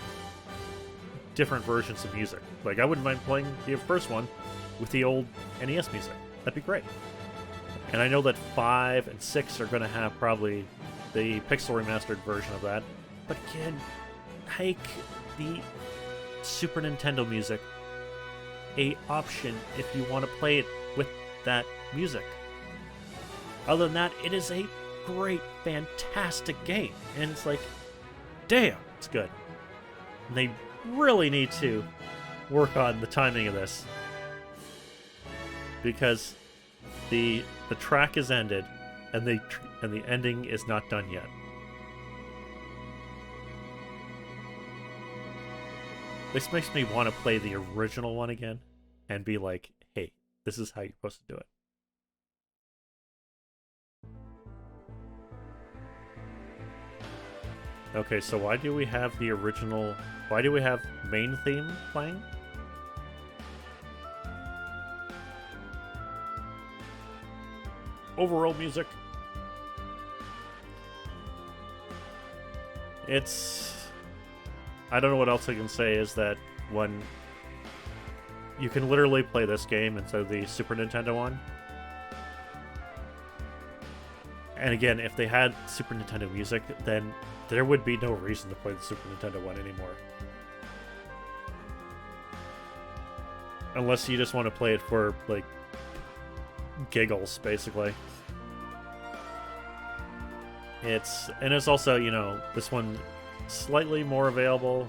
different versions of music. Like, I wouldn't mind playing the first one with the old NES music. That'd be great. And I know that 5 and 6 are going to have probably the Pixel Remastered version of that. But again, take the Super Nintendo music a option if you want to play it with that music. Other than that, it is a great, fantastic game. And it's like, damn, it's good. And they really need to work on the timing of this. Because the track is ended, and the ending is not done yet. This makes me want to play the original one again and be like, hey, this is how you're supposed to do it. Okay, so why do we have the original... Why do we have main theme playing? Overall music. It's... I don't know what else I can say, is that when you can literally play this game instead of the Super Nintendo one. And again, if they had Super Nintendo music, then there would be no reason to play the Super Nintendo one anymore. Unless you just want to play it for, like, giggles, basically. And it's also, you know, this one slightly more available.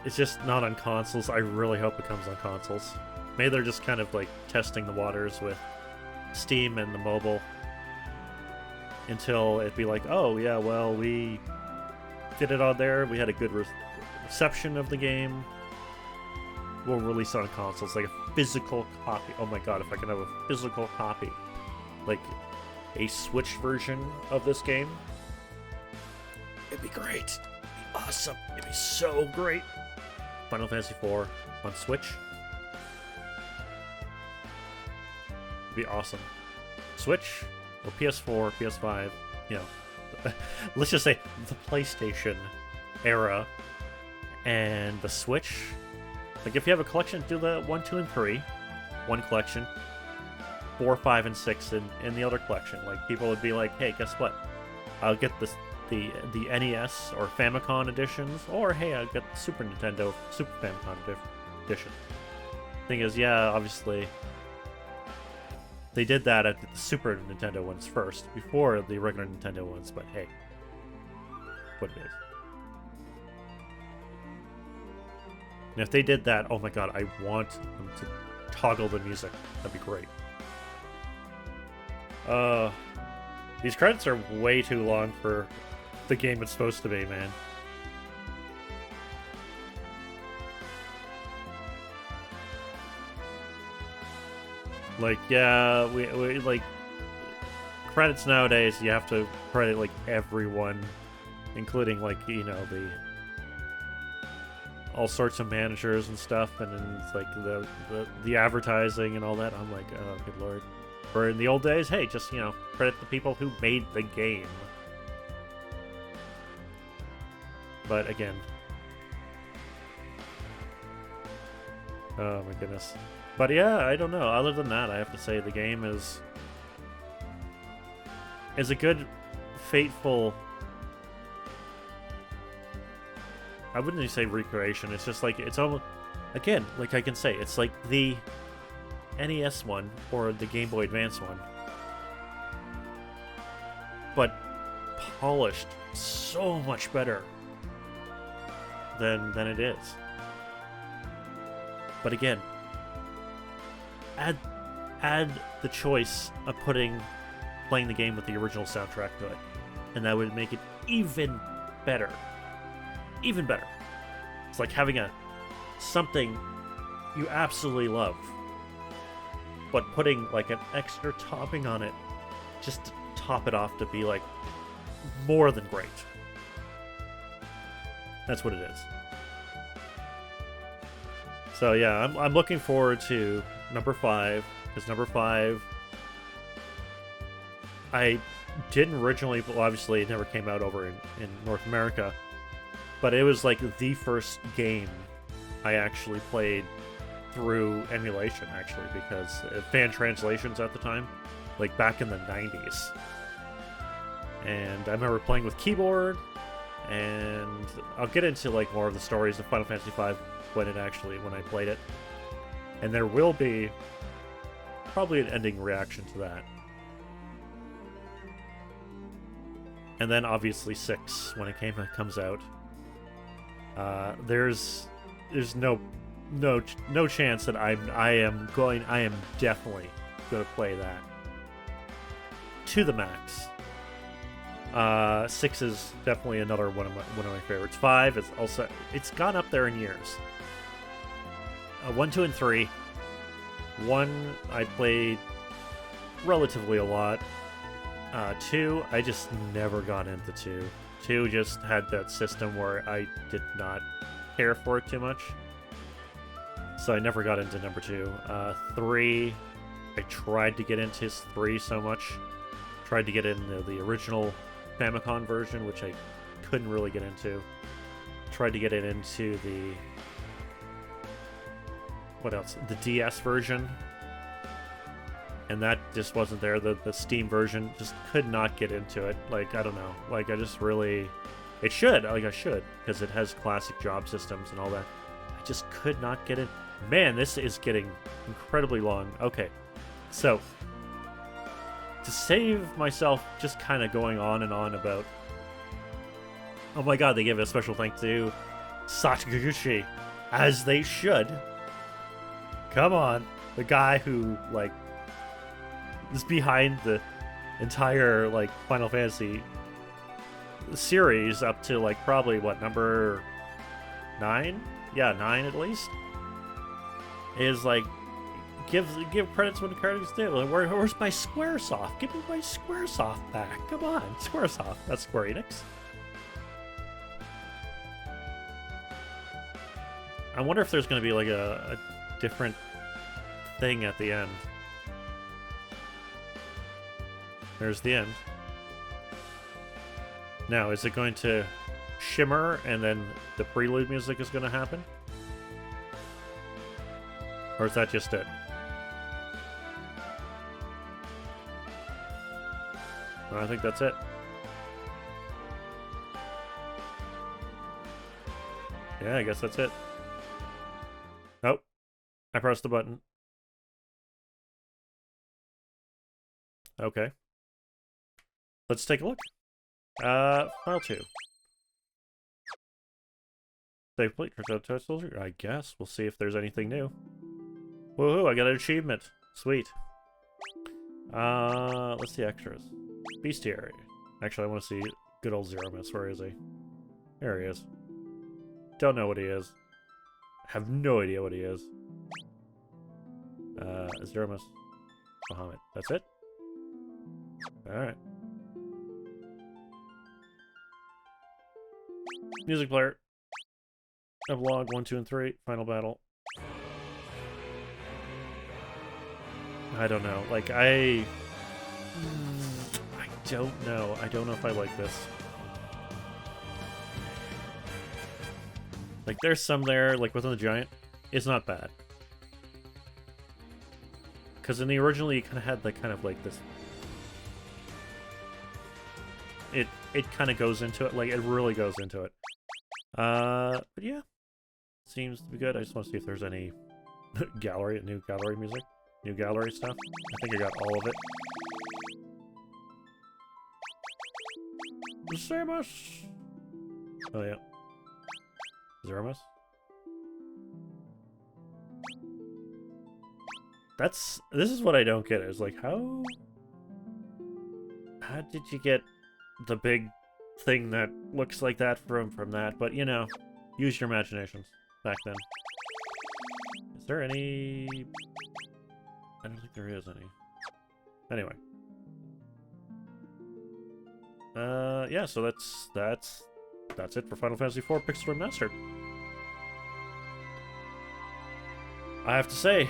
It's just not on consoles. I really hope it comes on consoles. Maybe they're just kind of like testing the waters with Steam and the mobile until it'd be like, oh yeah, well, we did it on there, we had a good reception of the game, we'll release it on consoles, like a physical copy. Oh my god, if I can have a physical copy, like a Switch version of this game, it'd be great. It'd be awesome. It'd be so great. Final Fantasy IV on Switch. It'd be awesome. Switch or PS4, PS5, you know, let's just say the PlayStation era and the Switch. Like, if you have a collection, do the 1, 2, and 3. One collection. 4, 5, and 6 in the other collection. Like, people would be like, hey, guess what? I'll get this, the NES or Famicom editions, or hey, I'll get the Super Nintendo, Super Famicom edition. Thing is, yeah, obviously, they did that at the Super Nintendo ones first, before the regular Nintendo ones, but hey, what it is. And if they did that, oh my god, I want them to toggle the music. That'd be great. These credits are way too long for the game it's supposed to be, man. Like, yeah, we like credits nowadays. You have to credit like everyone, including like the all sorts of managers and stuff, and then it's like the advertising and all that. I'm like, oh, good lord. Or in the old days, hey, just credit the people who made the game. But again, oh my goodness. But yeah, I don't know. Other than that, I have to say the game is a good, faithful. I wouldn't even say recreation. It's just like it's almost, again, like I can say, it's like the NES one or the Game Boy Advance one, but polished so much better than it is. But again, add the choice of playing the game with the original soundtrack to it, and that would make it even better. Even better. It's like having something you absolutely love, but putting like an extra topping on it just to top it off to be like more than great. That's what it is. So yeah, I'm looking forward to number 5, because number 5 I didn't originally, well, obviously it never came out over in North America, but it was like the first game I actually played through emulation, actually, because fan translations at the time, like back in the 90s. And I remember playing with keyboard, and I'll get into like more of the stories of Final Fantasy V when I played it. And there will be probably an ending reaction to that. And then obviously 6 when it comes out. There's no chance that I am definitely going to play that to the max. 6 is definitely another one of my favorites. 5 is also, it's gone up there in years. 1, 2, and 3. 1 I played relatively a lot. 2 I just never got into 2. 2 just had that system where I did not care for it too much, so I never got into number 2. 3, I tried to get into 3 so much. Tried to get into the original Famicom version, which I couldn't really get into. Tried to get it into the... what else? The DS version. And that just wasn't there. The Steam version, just could not get into it. Like, I don't know. Like, I just really... It should. Like, I should. Because it has classic job systems and all that. I just could not get it. Man, this is getting incredibly long. Okay. So, to save myself just kind of going on and on about... Oh my god, they give a special thanks to Sakaguchi. As they should. Come on. The guy who, like... is behind the entire like Final Fantasy series up to like probably what, number 9? Yeah, 9 at least. Is like give credits when credits due. Like, where's my Squaresoft? Give me my Squaresoft back. Come on, Squaresoft. That's Square Enix. I wonder if there's going to be like a different thing at the end. There's the end. Now, is it going to shimmer and then the prelude music is going to happen? Or is that just it? Well, I think that's it. Yeah, I guess that's it. Oh, I pressed the button. Okay. Let's take a look. File 2. Save complete. I guess. We'll see if there's anything new. Woohoo, I got an achievement. Sweet. Let's see extras. Bestiary. Actually, I want to see good old Zeromus. Where is he? There he is. Don't know what he is. Have no idea what he is. Zeromus. Bahamut. That's it? Alright. Music player. Epilogue 1, 2, and 3. Final battle. I don't know. Like, I don't know. I don't know if I like this. Like, there's some there, like, within the giant. It's not bad. Because in the original, you kind of had, like, kind of, like, this... It kind of goes into it. Like, it really goes into it. But yeah. Seems to be good. I just want to see if there's any new gallery music. New gallery stuff. I think I got all of it. Zeromus! Oh, yeah. Zeromus? This is what I don't get. Is like, how did you get the big thing that looks like that from that? But, you know, use your imaginations back then. Is there any... I don't think there is any. Anyway. Yeah, so that's it for Final Fantasy IV Pixel Remastered. I have to say,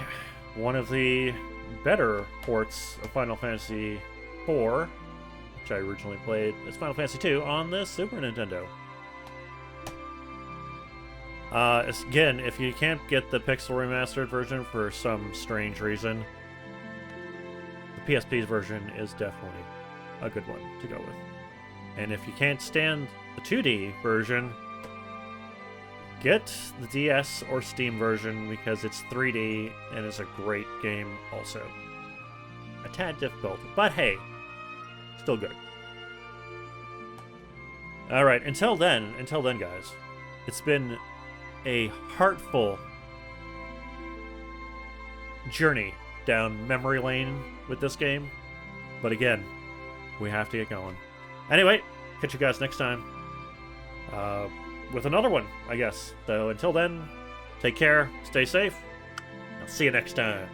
one of the better ports of Final Fantasy IV, which I originally played as Final Fantasy II on the Super Nintendo. Again, if you can't get the Pixel Remastered version for some strange reason, the PSP's version is definitely a good one to go with. And if you can't stand the 2D version, get the DS or Steam version because it's 3D and it's a great game also. A tad difficult, but hey, still good. Alright, until then, guys, it's been a heartful journey down memory lane with this game. But again, we have to get going. Anyway, catch you guys next time. With another one, I guess. So until then, take care, stay safe. I'll see you next time.